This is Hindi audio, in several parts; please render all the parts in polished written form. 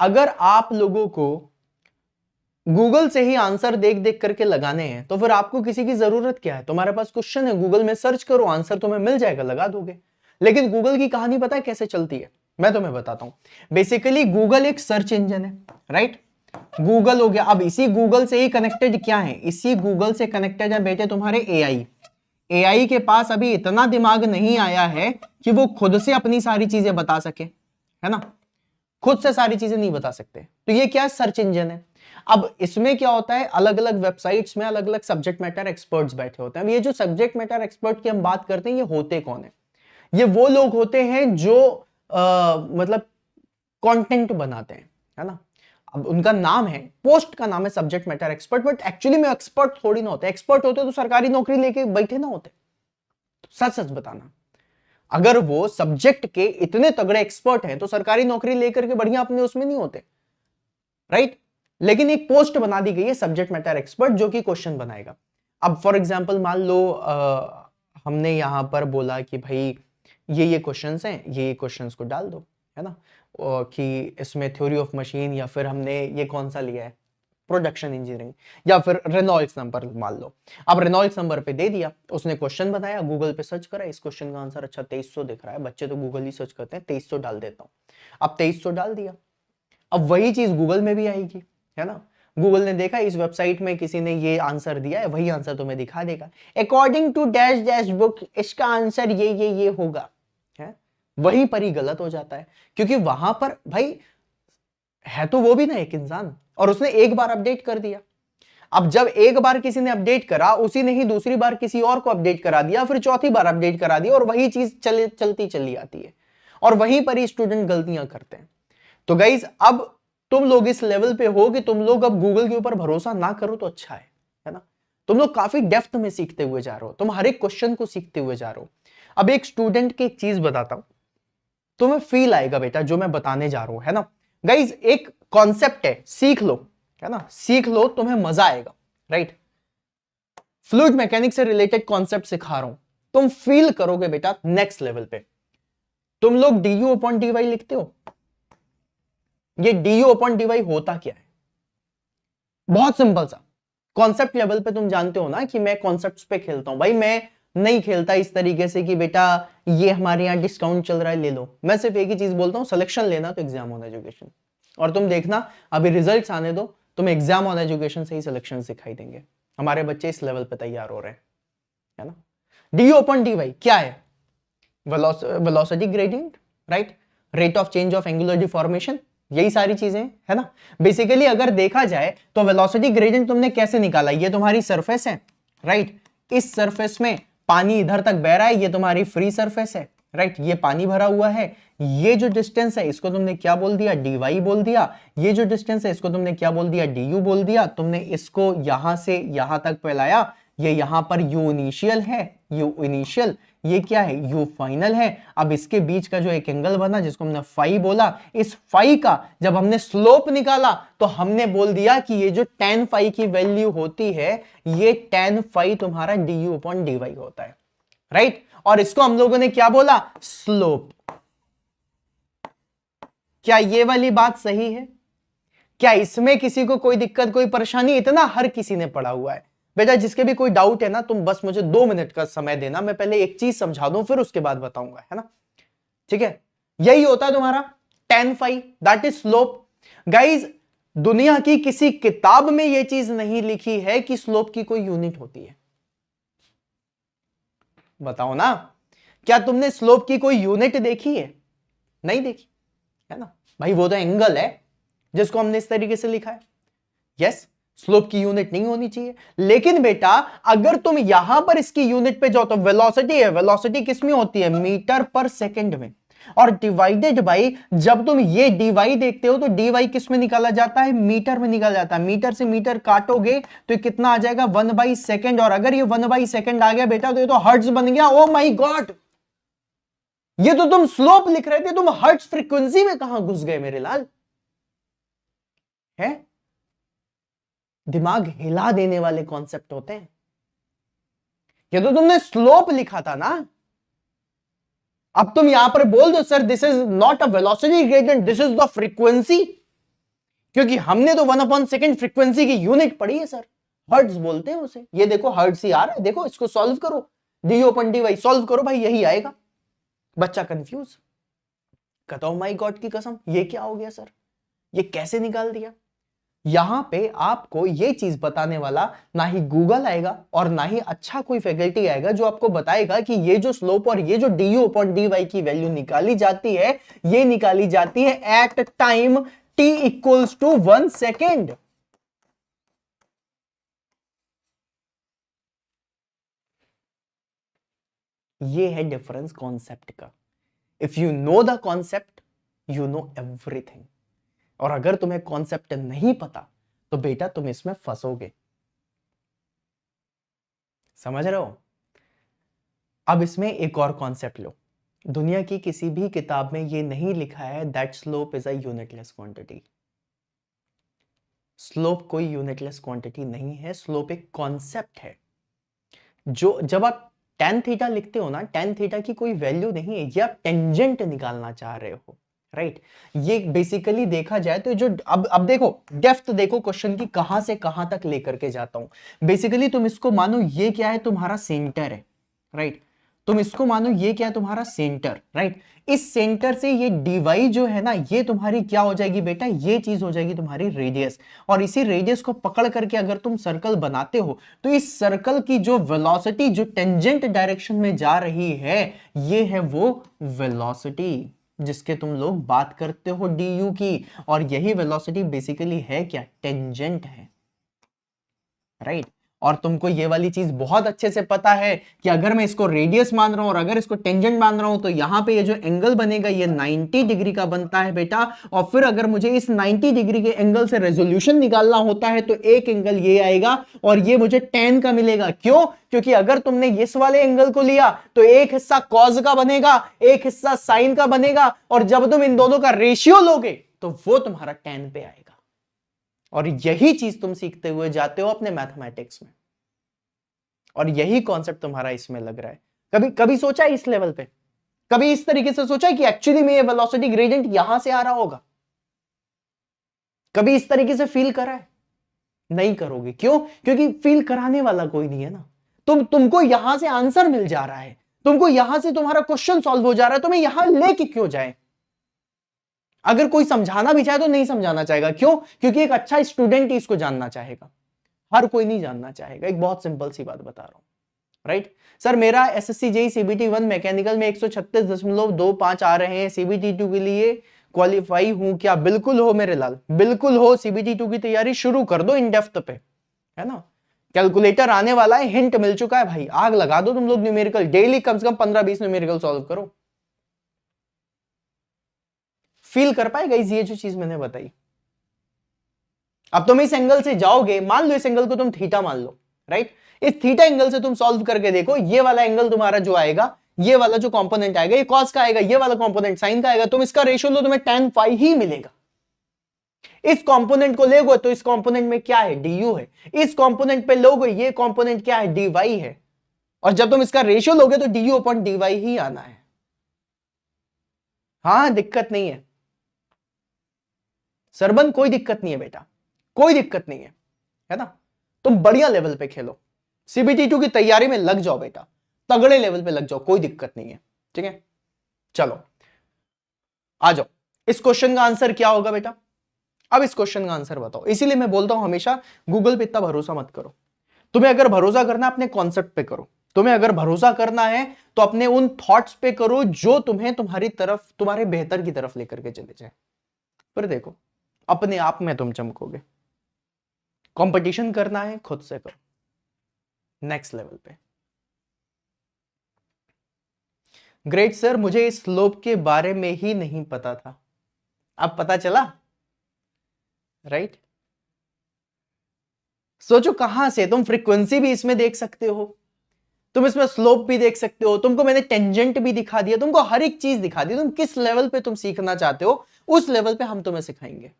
अगर आप लोगों को गूगल से ही आंसर देख देख करके लगाने हैं तो फिर आपको किसी की जरूरत क्या है? तुम्हारे पास क्वेश्चन है, गूगल में सर्च करो, आंसर तुम्हें मिल जाएगा, लगा दोगे। लेकिन गूगल की कहानी पता है कैसे चलती है? मैं तुम्हें बताता हूं। बेसिकली गूगल एक सर्च इंजन है, राइट? गूगल हो गया। अब इसी गूगल से ही कनेक्टेड क्या है? इसी गूगल से कनेक्टेड है बेटे तुम्हारे एआई। एआई के पास अभी इतना दिमाग नहीं आया है कि वो खुद से अपनी सारी चीजें बता सके, है ना? खुद से सारी चीजें नहीं बता सकते। तो ये क्या है? सर्च इंजन है। अब इसमें क्या होता है, अलग अलग वेबसाइट्स में अलग अलग सब्जेक्ट मैटर एक्सपर्ट्स बैठे होते हैं। अब ये जो सब्जेक्ट मैटर एक्सपर्ट की हम बात करते हैं, ये होते कौन है? ये वो लोग होते हैं जो मतलब कंटेंट बनाते हैं, है ना? अब उनका नाम है, पोस्ट का नाम है subject matter expert, but actually में एक्सपर्ट थोड़ी ना होते। एक्सपर्ट होते तो सरकारी नौकरी लेके बैठे ना होते। सच सच बताना, अगर वो सब्जेक्ट के इतने तगड़े एक्सपर्ट हैं तो सरकारी नौकरी लेकर के बढ़िया अपने उसमें नहीं होते, राइट? लेकिन एक पोस्ट बना दी गई है सब्जेक्ट मैटर एक्सपर्ट, जो कि क्वेश्चन बनाएगा। अब फॉर एग्जांपल मान लो हमने यहां पर बोला कि भाई ये क्वेश्चंस हैं, ये क्वेश्चंस को डाल दो, है ना? कि इसमें थ्योरी ऑफ मशीन, या फिर हमने ये कौन सा लिया है, प्रोडक्शन इंजीनियरिंग, या फिर रेनॉल्ड्स नंबर मान लो। अब रेनॉल्ड्स नंबर पे दे दिया, उसने क्वेश्चन बताया, गूगल पे सर्च करा, इस क्वेश्चन का आंसर अच्छा 2300 दिख रहा है, बच्चे तो गूगल ही सर्च करते हैं, 2300 डाल देता हूं। अब 2300 डाल दिया, अब वही चीज गूगल में भी आएगी, है ना? गूगल ने देखा इस वेबसाइट में किसी ने ये आंसर दिया है, वही आंसर तुम्हें दिखा देगा, according to dash dash book इसका आंसर ये होगा, है? वहीं पर ही गलत हो जाता है, क्योंकि वहां पर भाई है तो वो भी ना एक इंसान, और उसने एक बार अपडेट कर दिया। अब जब एक बार किसी ने अपडेट करा, उसी ने ही दूसरी बार किसी और को अपडेट करा दिया, फिर चौथी बार अपडेट करा दिया, और वही चीज चलती चली आती है, और वहीं पर ही स्टूडेंट गलतियां करते हैं। तो गाइज अब तुम लोग इस लेवल पे हो कि तुम लोग अब गूगल के ऊपर भरोसा ना करो तो अच्छा है ना? तुम लोग काफी डेप्थ में सीखते हुए जा रहे हो, तुम हर एक क्वेश्चन को सीखते हुए जा रहे हो। अब एक स्टूडेंट की एक चीज बताता हूं, तुम्हें फील आएगा बेटा जो मैं बताने जा रहा हूं, है ना? गाइज एक कॉन्सेप्ट है, सीख लो, है ना? सीख लो, तुम्हें मजा आएगा, राइट? फ्लूइड मैकेनिक्स से रिलेटेड कॉन्सेप्ट सिखा रहा हूं, तुम फील करोगे बेटा नेक्स्ट लेवल पे। तुम लोग du अपॉन dy लिखते हो, ये du अपॉन dy होता क्या है? बहुत सिंपल सा कॉन्सेप्ट लेवल पे तुम जानते हो ना कि मैं कॉन्सेप्ट्स पे खेलता हूं भाई, मैं नहीं खेलता इस तरीके से कि बेटा ये हमारे यहां डिस्काउंट चल रहा है ले लो। मैं सिर्फ एक ही चीज बोलता हूं, सिलेक्शन लेना तो एग्जाम ऑन एजुकेशन, और तुम देखना अभी रिजल्ट्स आने दो, तुम्हें एग्जाम ऑन एजुकेशन से ही सिलेक्शन दिखाई देंगे। हमारे बच्चे इस लेवल पे तैयार हो रहे हैं, है ना? du अपॉन dy क्या है? Velocity gradient, right? Rate of change of angular deformation, यही सारी चीजें, है ना? बेसिकली अगर देखा जाए तो वेलोसिटी ग्रेडियंट तुमने कैसे निकाला? ये तुम्हारी सरफेस है, राइट? इस सरफेस में पानी इधर तक बह रहा है, ये तुम्हारी फ्री सरफेस है, राइट? ये पानी भरा हुआ है, ये जो डिस्टेंस है इसको तुमने क्या बोल दिया? dy बोल दिया। ये जो डिस्टेंस है इसको तुमने क्या बोल दिया? du बोल दिया। तुमने इसको यहां से यहां तक फैलाया, ये यहां पर u इनिशियल है, u इनिशियल, ये क्या है? u फाइनल है। अब इसके बीच का जो एक एंगल बना जिसको हमने फाई बोला, इस फाई का जब हमने स्लोप निकाला तो हमने बोल दिया कि ये जो tan फाई की वैल्यू होती है, ये tan फाई तुम्हारा du अपॉन dy होता है, राइट? और इसको हम लोगों ने क्या बोला? स्लोप। क्या ये वाली बात सही है? क्या इसमें किसी को कोई दिक्कत, कोई परेशानी? इतना हर किसी ने पढ़ा हुआ है बेटा। जिसके भी कोई डाउट है ना, तुम बस मुझे 2 मिनट का समय देना, मैं पहले एक चीज समझा दूं फिर उसके बाद बताऊंगा, है ना? ठीक है, यही होता है तुम्हारा tan phi, that is slope. Guys दुनिया की किसी किताब में यह चीज नहीं लिखी है कि स्लोप की कोई यूनिट होती है। बताओ ना, क्या तुमने स्लोप की कोई यूनिट देखी है? नहीं देखी, है ना भाई? वो तो एंगल है जिसको हमने इस तरीके से लिखा है। यस, स्लोप की यूनिट नहीं होनी चाहिए। लेकिन बेटा अगर तुम यहां पर इसकी यूनिट पे जाओ तो वेलोसिटी है, वेलोसिटी किसमें होती है? मीटर पर सेकंड में, और डिवाइडेड बाई, जब तुम ये dy देखते हो तो dy किस में निकाला जाता है? मीटर में निकाला जाता है। मीटर से मीटर काटोगे तो कितना आ जाएगा? 1/सेकंड। और अगर ये 1/सेकंड आ गया बेटा तो ये तो हर्ट्ज बन गया। ओ माय गॉड, ये तो तुम स्लोप लिख रहे थे, तुम हर्ट्ज फ्रीक्वेंसी में कहां घुस गए मेरे लाल? है दिमाग हिला देने वाले कॉन्सेप्ट होते हैं। ये तो तुमने स्लोप लिखा था ना, अब तुम यहां पर बोल दो sir this is not a velocity gradient, this is the frequency. क्योंकि हमने तो 1/2 फ्रीक्वेंसी की यूनिट पढ़ी है सर, हर्ट्ज बोलते हैं उसे। ये देखो हर्ट्ज ही आ रहा है, देखो इसको सॉल्व करो, dy/dy सॉल्व करो भाई, यही आएगा। बच्चा कंफ्यूज, कहता हूं माय गॉड की कसम ये क्या हो गया सर, ये कैसे निकाल दिया। यहां पे आपको ये चीज बताने वाला ना ही गूगल आएगा और ना ही अच्छा कोई फैकल्टी आएगा जो आपको बताएगा कि ये जो स्लोप और ये जो du/dy की वैल्यू निकाली जाती है, ये निकाली जाती है एट टाइम t = 1 सेकेंड। ये है डिफरेंस कॉन्सेप्ट का। If you know the concept you know everything, और अगर तुम्हें कॉन्सेप्ट नहीं पता तो बेटा तुम इसमें फंसोगे। समझ रहे हो? अब इसमें एक और कॉन्सेप्ट लो। दुनिया की किसी भी किताब में ये नहीं लिखा है that slope is a unitless quantity. Slope कोई यूनिटलेस क्वांटिटी नहीं है, स्लोप एक कॉन्सेप्ट है। जो जब आप tan थीटा लिखते हो ना, tan थीटा की कोई वैल्यू नहीं है, ये आप टेंजेंट निकालना चाह रहे हो, राइट? ये बेसिकली देखा जाए तो जो अब देखो डेप्थ देखो क्वेश्चन की, कहां से कहां तक लेकर के जाता हूं। बेसिकली तुम इसको मानो ये क्या है, तुम्हारा सेंटर है, राइट? तुम इसको मानो ये क्या है, तुम्हारा सेंटर, राइट? इस सेंटर से ये dy जो है ना, ये तुम्हारी क्या हो जाएगी बेटा, ये चीज हो जाएगी तुम्हारी रेडियस। और इसी रेडियस को पकड़ करके अगर तुम सर्कल बनाते हो तो इस सर्कल की जो वेलोसिटी जो टेंजेंट डायरेक्शन में जा रही है, ये है वो वेलोसिटी जिसके तुम लोग बात करते हो du की। और यही वेलोसिटी बेसिकली है क्या, टेंजेंट है, राइट? और तुमको ये वाली चीज बहुत अच्छे से पता है कि अगर मैं इसको रेडियस मान रहा हूं और अगर इसको टेंजेंट मान रहा हूं तो यहां पे ये जो एंगल बनेगा ये 90 डिग्री का बनता है बेटा। और फिर अगर मुझे इस 90 डिग्री के एंगल से रेजोल्यूशन निकालना होता है तो एक एंगल ये आएगा और ये मुझे tan का मिलेगा। क्यों? क्योंकि अगर तुमने इस वाले एंगल को लिया तो एक हिस्सा कॉज का बनेगा, एक हिस्सा साइन का बनेगा, और जब तुम इन दोनों का रेशियो लोगे तो वो तुम्हारा tan पे आएगा। और यही चीज तुम सीखते हुए जाते हो अपने मैथमेटिक्स में, और यही कॉन्सेप्ट तुम्हारा इसमें लग रहा है। कभी कभी सोचा है इस लेवल पे, कभी इस तरीके से सोचा है कि एक्चुअली में ये वेलोसिटी ग्रेडियंट यहां से आ रहा होगा? कभी इस तरीके से फील करा है? नहीं करोगे। क्यों? क्योंकि फील कराने वाला कोई नहीं है ना। तुमको यहां से आंसर मिल जा रहा है, तुमको यहां से तुम्हारा क्वेश्चन सॉल्व हो जा रहा है, तुम्हें यहां लेके क्यों जाए? अगर कोई समझाना भी चाहे तो नहीं समझाना चाहेगा। क्यों? क्योंकि एक अच्छा स्टूडेंट ही इसको जानना चाहेगा, हर कोई नहीं जानना चाहेगा। एक बहुत सिंपल सी बात बता रहा हूं, राइट? सर मेरा एसएससी जेई सीबीटी 1 मैकेनिकल में 136.25 आ रहे हैं, सीबीटी 2 के लिए क्वालिफाई हूं क्या? बिल्कुल हो मेरे लाल, बिल्कुल हो। सीबीटी 2 की तैयारी शुरू कर दो इन डेप्थ पे, है ना? कैलकुलेटर आने वाला है, हिंट मिल चुका है भाई, आग लगा दो तुम लोग। न्यूमेरिकल डेली कम से कम 15-20 न्यूमेरिकल सॉल्व करो। फील कर पाएगा ये जो चीज मैंने बताई? अब तुम इस एंगल से जाओगे, मान लो इस एंगल को तुम थीटा मान लो, राइट? इस थीटा एंगल से तुम सॉल्व करके देखो, ये वाला एंगल तुम्हारा जो आएगा, ये वाला जो कंपोनेंट आएगा ये कॉस का आएगा, ये वाला कंपोनेंट साइन का आएगा। तुम इसका रेशियो लो, तुम्हें tan phi ही मिलेगा। इस कंपोनेंट को लोगे तो इस कंपोनेंट में क्या है, du है। इस कंपोनेंट पे लोगे, ये कंपोनेंट क्या है, dy है। और जब तुम इसका रेशियो लोगे तो du/dy ही आना है। हाँ, दिक्कत नहीं है सरबन, कोई दिक्कत नहीं है बेटा, कोई दिक्कत नहीं है ना? तुम बढ़िया लेवल पे खेलो, सीबीटी 2 की तैयारी में लग जाओ बेटा, तगड़े लेवल पे लग जाओ, कोई दिक्कत नहीं है, ठीक है? चलो आ जाओ, इस क्वेश्चन का आंसर क्या होगा बेटा? अब इस क्वेश्चन का आंसर बताओ। इसीलिए मैं बोलता हूं हमेशा गूगल पे इतना भरोसा मत करो। तुम्हें अगर भरोसा करना है अपने कॉन्सेप्ट पे करो, तुम्हें अगर भरोसा करना है तो अपने उन थॉट्स पे करो जो तुम्हें तुम्हारी तरफ, तुम्हारे बेहतर की तरफ लेकर के चले जाए। फिर देखो अपने आप में तुम चमकोगे। कंपटीशन करना है खुद से करो नेक्स्ट लेवल पे। ग्रेट सर, मुझे इस स्लोप के बारे में ही नहीं पता था, अब पता चला, राइट? सोचो कहां से तुम फ्रीक्वेंसी भी इसमें देख सकते हो, तुम इसमें स्लोप भी देख सकते हो, तुमको मैंने टेंजेंट भी दिखा दिया, तुमको हर एक चीज दिखा दी। तुम किस लेवल पे तुम सीखना चाहते हो उस लेवल पे हम तुम्हें सिखाएंगे।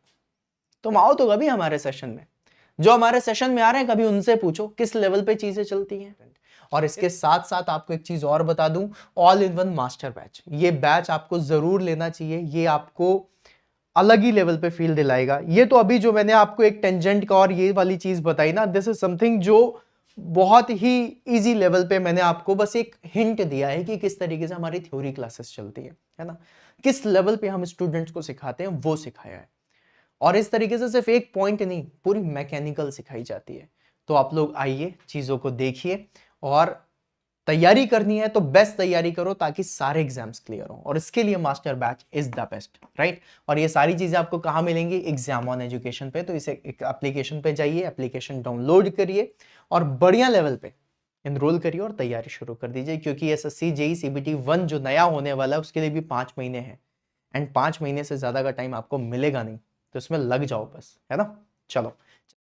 तुम आओ तो कभी हमारे सेशन में, जो हमारे सेशन में आ रहे हैं कभी उनसे पूछो किस लेवल पे चीजें चलती हैं। और इसके साथ साथ आपको एक चीज और बता दूं, all in one master batch, ये बैच आपको जरूर लेना चाहिए। ये आपको अलग ही लेवल पे फील दिलाएगा। ये तो अभी जो मैंने आपको एक टेंजेंट का और ये वाली चीज बताई ना, दिस इज समथिंग जो बहुत ही इजी लेवल पे मैंने आपको बस एक हिंट दिया है कि किस तरीके से हमारी थ्योरी क्लासेस चलती है ना, किस लेवल पे हम स्टूडेंट्स को सिखाते हैं वो सिखाया है। और इस तरीके से सिर्फ एक पॉइंट नहीं, पूरी मैकेनिकल सिखाई जाती है। तो आप लोग आइए, चीजों को देखिए, और तैयारी करनी है तो बेस्ट तैयारी करो ताकि सारे एग्जाम्स क्लियर हो, और इसके लिए master batch is the best, right. और ये सारी चीजें आपको कहाँ मिलेंगी? एग्जाम ऑन एजुकेशन पे। तो इसे एक एप्लीकेशन पे जाइए, एप्लीकेशन डाउनलोड करिए और बढ़िया लेवल पे एनरोल करिए और तैयारी शुरू कर दीजिए, क्योंकि एसएससी जेई सीबीटी 1 जो नया होने वाला है उसके लिए भी 5 महीने हैं, एंड 5 महीने से ज्यादा का टाइम आपको मिलेगा नहीं, तो इसमें लग जाओ बस, है ना। चलो